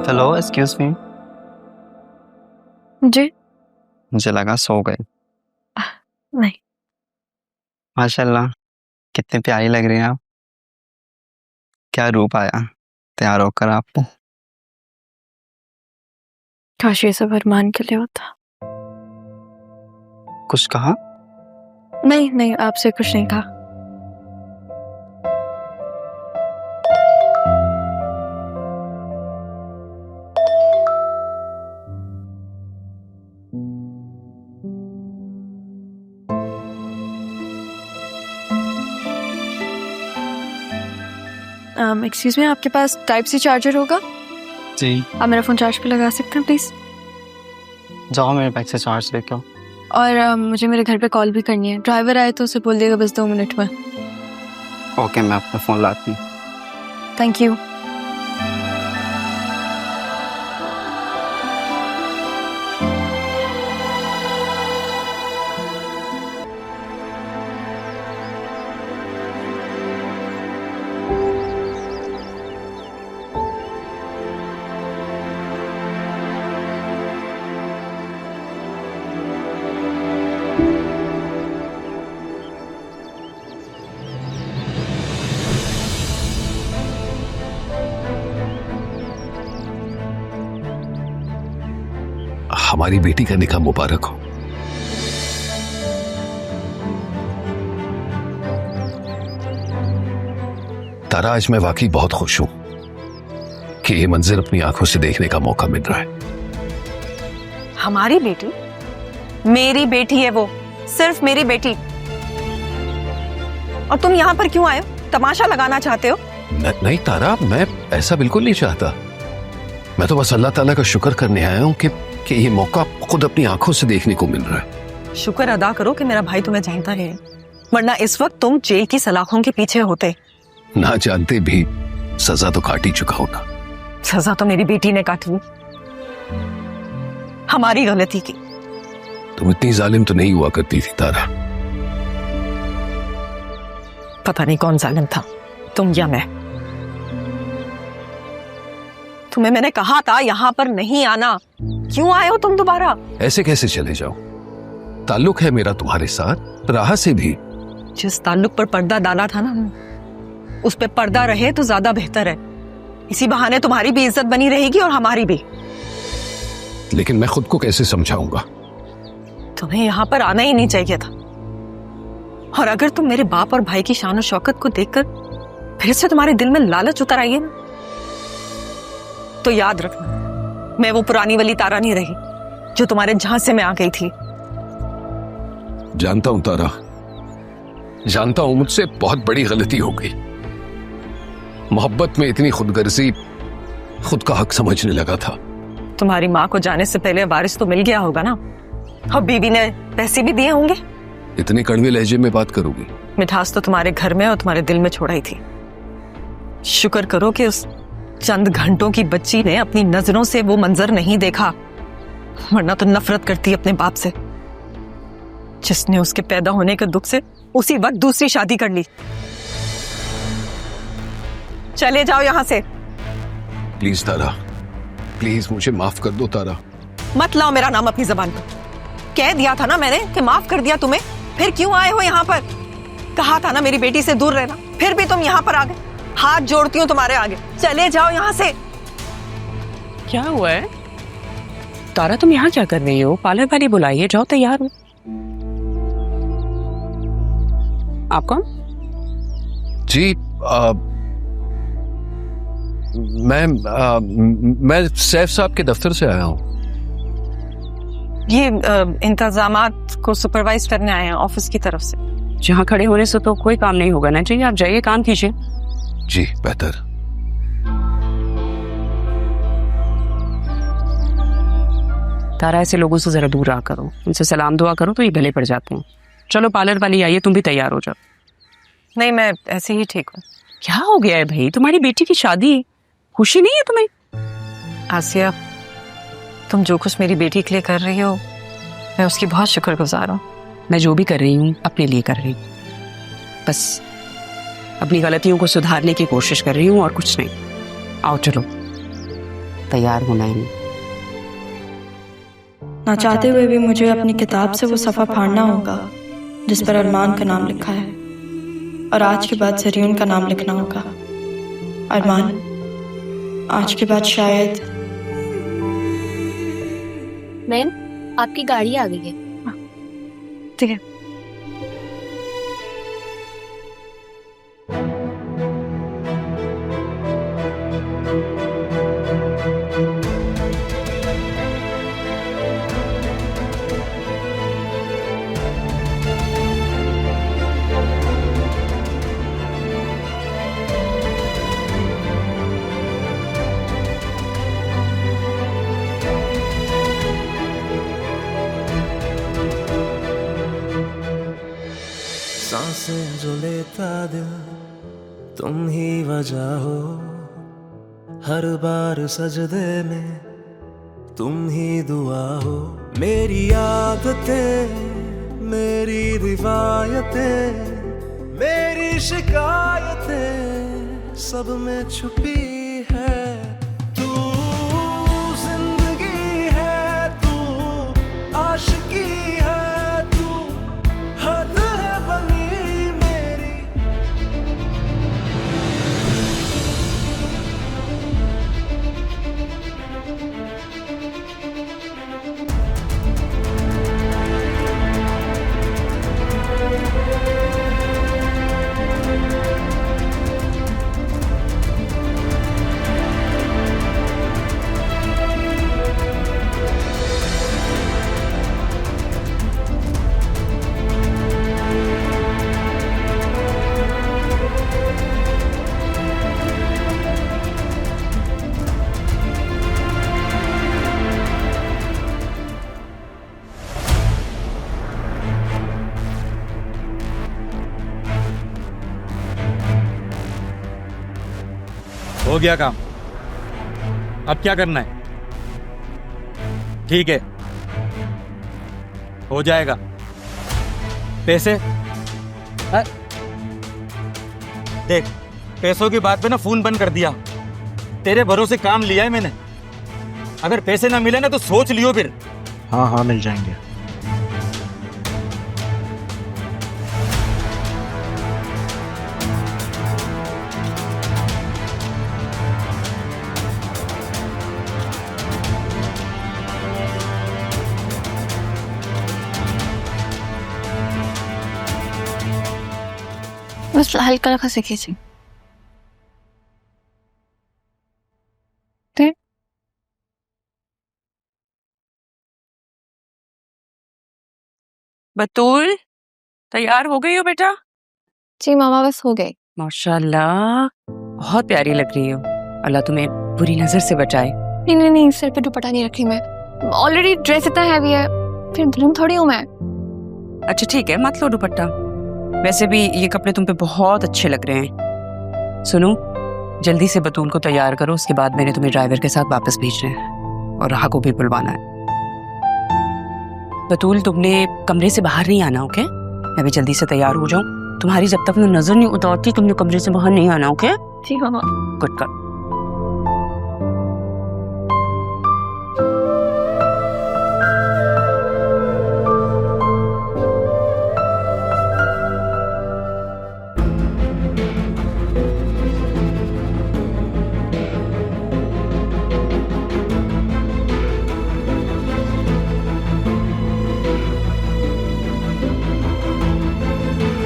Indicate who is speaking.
Speaker 1: Hello, excuse me.
Speaker 2: जी
Speaker 1: मुझे लगा सो गए।
Speaker 2: नहीं।
Speaker 1: माशाल्लाह, कितनी प्यारी लग रही हैं आप। क्या रूप आया तैयार होकर आपको।
Speaker 2: काश ये सब अरमान के लिए होता।
Speaker 1: कुछ कहा?
Speaker 2: नहीं नहीं, आपसे कुछ नहीं कहा। एक्सक्यूज मी, आपके पास टाइप सी चार्जर होगा?
Speaker 1: जी।
Speaker 2: आप मेरा फ़ोन चार्ज पे लगा सकते हैं प्लीज़?
Speaker 1: जाओ मेरे बैग से चार्ज लेके आओ।
Speaker 2: और मुझे मेरे घर पे कॉल भी करनी है। ड्राइवर आए तो उसे बोल दिएगा बस 2 मिनट में।
Speaker 1: ओके, मैं अपना फ़ोन लाती हूँ।
Speaker 2: Thank you.
Speaker 3: हमारी बेटी का निकाह मुबारक हो। तारा, आज मैं वाकई बहुत खुश हूं कि ये मंजर अपनी आंखों से देखने का मौका मिल रहा है।
Speaker 4: हमारी बेटी? मेरी बेटी है वो, सिर्फ मेरी बेटी। और तुम यहाँ पर क्यों आए हो? तमाशा लगाना चाहते हो?
Speaker 3: नहीं तारा, मैं ऐसा बिल्कुल नहीं चाहता। मैं तो बस अल्लाह ताला का शुक्र करने आया हूं कि ये मौका खुद अपनी आंखों से देखने को मिल रहा है।
Speaker 4: शुक्र अदा करो कि मेरा भाई तुम्हें जानता है, वरना इस वक्त तुम जेल की सलाखों के पीछे होते।
Speaker 3: ना जानते भी सजा तो काट ही चुका हूं ना।
Speaker 4: सजा तो मेरी बेटी ने काटी, हमारी गलती की।
Speaker 3: तुम इतनी जालिम तो नहीं हुआ करती थी तारा।
Speaker 4: पता नहीं कौन जालिम था, तुम या मैं। तुम्हें मैंने कहा था यहाँ पर नहीं आना, क्यों आए हो तुम दोबारा?
Speaker 3: ऐसे कैसे चले जाओ? ताल्लुक है मेरा तुम्हारे साथ, राह से भी।
Speaker 4: जिस ताल्लुक पर पर्दा डाला था ना, उस पे पर्दा रहे तो ज्यादा बेहतर है। इसी बहाने तुम्हारी भी इज्जत बनी रहेगी और हमारी भी।
Speaker 3: लेकिन मैं खुद को कैसे समझाऊंगा?
Speaker 4: तुम्हें यहाँ पर आना ही नहीं चाहिए था। और अगर तुम मेरे बाप और भाई की शान और शौकत को देखकर फिर से तुम्हारे दिल में लालच उतर आई है ना, तो याद रखना, मैं वो पुरानी वाली तारा नहीं रही जो तुम्हारे झांसे में आ गई थी।
Speaker 3: जानता हूं तारा, जानता हूं मुझसे बहुत बड़ी गलती हो गई। मोहब्बत में इतनी खुदगर्जी, खुद का हक समझने लगा था।
Speaker 4: तुम्हारी माँ को जाने से पहले वारिस तो मिल गया होगा ना, और बीवी ने पैसे भी दिए होंगे।
Speaker 3: इतने कड़वे लहजे में बात करोगी?
Speaker 4: मिठास तो तुम्हारे घर में और तुम्हारे दिल में छोड़ाई थी। शुक्र करो कि उस चंद घंटों की बच्ची ने अपनी नजरों से वो मंजर नहीं देखा, वरना तो नफरत करती अपने बाप से, जिसने उसके पैदा होने के दुख से उसी वक्त दूसरी शादी कर ली। चले जाओ यहां से।
Speaker 3: प्लीज तारा, प्लीज मुझे माफ कर दो तारा।
Speaker 4: मत लाओ मेरा नाम अपनी जबान पर। कह दिया था ना मैंने कि माफ कर दिया तुम्हें, फिर क्यों आए हो यहाँ पर? कहा था ना मेरी बेटी से दूर रहना, फिर भी तुम यहाँ पर आ गए। हाथ जोड़ती हूँ तुम्हारे आगे, चले जाओ यहाँ से।
Speaker 5: क्या हुआ है तारा, तुम यहाँ क्या कर रही हो? पार्लर वाली बुलाइए, जाओ तैयार हो। आप कौन?
Speaker 3: जी मैं सैफ साहब के दफ्तर से आया हूँ।
Speaker 4: ये इंतजामात को सुपरवाइज करने आए हैं ऑफिस की तरफ से।
Speaker 5: जहाँ खड़े होने से तो कोई काम नहीं होगा ना, चाहिए आप जाइए, काम कीजिए।
Speaker 3: जी बेहतर।
Speaker 5: तारा, ऐसे लोगों से जरा दूर रहा करो, उनसे सलाम दुआ करो तो ये भले पड़ जाते हैं। चलो पार्लर वाली आइए, तुम भी तैयार हो जाओ।
Speaker 4: नहीं, मैं ऐसे ही ठीक हूँ।
Speaker 5: क्या हो गया है भाई, तुम्हारी बेटी की शादी है, खुशी नहीं है तुम्हें?
Speaker 4: आसिया, तुम जो कुछ मेरी बेटी के लिए कर रही हो, मैं उसकी बहुत शुक्रगुजार हूँ।
Speaker 5: मैं जो भी कर रही हूँ अपने लिए कर रही हूँ, बस अपनी गलतियों को सुधारने की कोशिश कर रही हूँ और कुछ नहीं। आओ चलो। तैयार होना ही नहीं।
Speaker 6: ना चाहते हुए भी मुझे अपनी किताब से वो सफ़ा फाड़ना होगा जिस पर अरमान का नाम लिखा है, और आज के बाद जरीन का नाम लिखना होगा। अरमान, आज के बाद शायद।
Speaker 2: मैम, आपकी गाड़ी आ गई है।
Speaker 6: ठीक है।
Speaker 7: सांसें जो लेता दिल तुम ही वजह हो, हर बार सजदे में तुम ही दुआ हो। मेरी आदतें, मेरी रिवायतें, मेरी शिकायतें सब में छुपी है तू। जिंदगी है तू, आशिकी है तू, हद है बनी मेरी।
Speaker 8: हो गया काम, अब क्या करना है? ठीक है, हो जाएगा। पैसे देख, पैसों की बात पे ना फोन बंद कर दिया। तेरे भरोसे काम लिया है मैंने, अगर पैसे ना मिले ना तो सोच लियो फिर।
Speaker 9: हाँ हाँ मिल जाएंगे।
Speaker 2: बस हल्का हल्का से खींचे।
Speaker 5: बतूल, तैयार हो गई हो बेटा?
Speaker 2: जी मामा, बस हो गए।
Speaker 5: माशाल्लाह, बहुत प्यारी लग रही हो। अल्लाह तुम्हें बुरी नजर से बचाए।
Speaker 2: नहीं नहीं नहीं, सिर पे दुपट्टा नहीं रखी मैं। ऑलरेडी ड्रेस इतना हैवी है, फिर दुल्हन थोड़ी हूँ मैं।
Speaker 5: अच्छा ठीक है, मत लो दुपट्टा। वैसे भी ये कपड़े तुम पे बहुत अच्छे लग रहे हैं। सुनो, जल्दी से बतूल को तैयार करो, उसके बाद मैंने तुम्हें ड्राइवर के साथ वापस भेजना है और राह को भी बुलवाना है। बतूल, तुमने कमरे से बाहर नहीं आना, ओके? मैं भी जल्दी से तैयार हो जाऊं। तुम्हारी जब तक मैं नजर नहीं उतारती तुमने कमरे से बाहर नहीं आना, ओके?
Speaker 2: जी मामा।
Speaker 5: गुड कर।